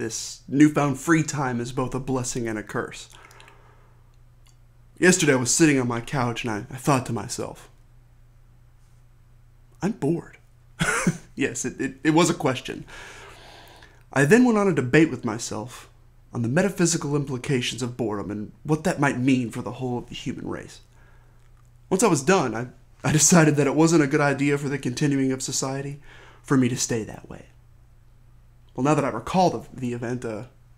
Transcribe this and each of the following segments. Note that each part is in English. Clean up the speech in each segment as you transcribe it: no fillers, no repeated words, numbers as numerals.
this newfound free time is both a blessing and a curse. Yesterday I was sitting on my couch and I thought to myself, I'm bored. Yes, it was a question. I then went on a debate with myself on the metaphysical implications of boredom and what that might mean for the whole of the human race. Once I was done, I decided that it wasn't a good idea for the continuing of society for me to stay that way. Well, now that I recall the event,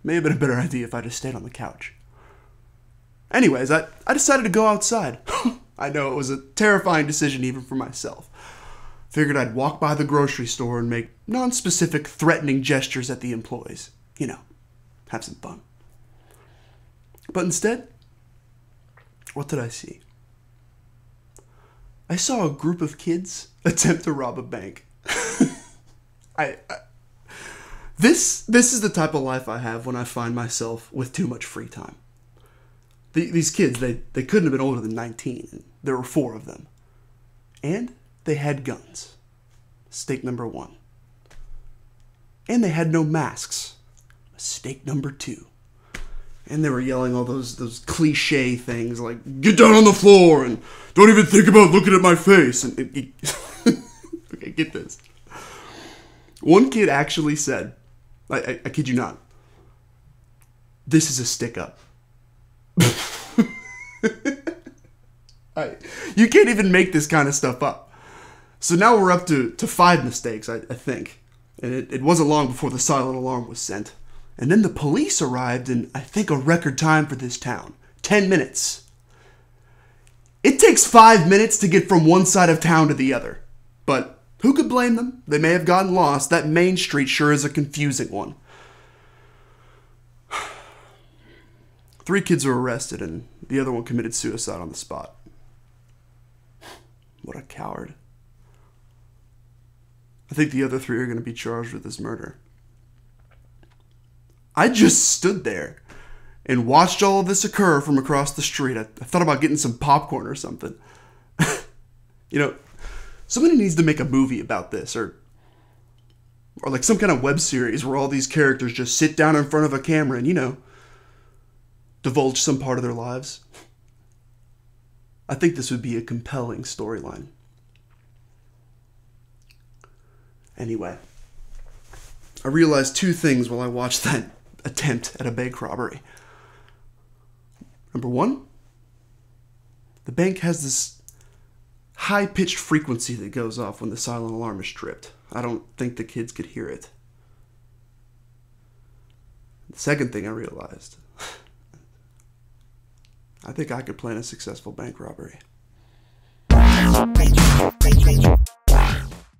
may have been a better idea if I just stayed on the couch. Anyways, I decided to go outside. I know it was a terrifying decision even for myself. Figured I'd walk by the grocery store and make non-specific threatening gestures at the employees. You know, have some fun. But instead, what did I see? I saw a group of kids attempt to rob a bank. This is the type of life I have when I find myself with too much free time. These kids, they couldn't have been older than 19. And there were 4 of them. And they had guns. Mistake number 1. And they had no masks. Mistake number 2. And they were yelling all those cliche things like, get down on the floor and don't even think about looking at my face. And okay, get this. One kid actually said, I kid you not, this is a stick-up. You can't even make this kind of stuff up. So now we're up to 5 mistakes, I think. And it wasn't long before the silent alarm was sent. And then the police arrived in, I think, a record time for this town. 10 minutes. It takes 5 minutes to get from one side of town to the other. But who could blame them? They may have gotten lost. That main street sure is a confusing one. 3 kids were arrested and the other one committed suicide on the spot. What a coward. I think the other 3 are going to be charged with this murder. I just stood there and watched all of this occur from across the street. I thought about getting some popcorn or something. You know, somebody needs to make a movie about this or like some kind of web series where all these characters just sit down in front of a camera and, you know, divulge some part of their lives. I think this would be a compelling storyline. Anyway, I realized 2 things while I watched that attempt at a bank robbery. Number 1, the bank has this high-pitched frequency that goes off when the silent alarm is tripped. I don't think the kids could hear it. The second thing I realized, I think I could plan a successful bank robbery.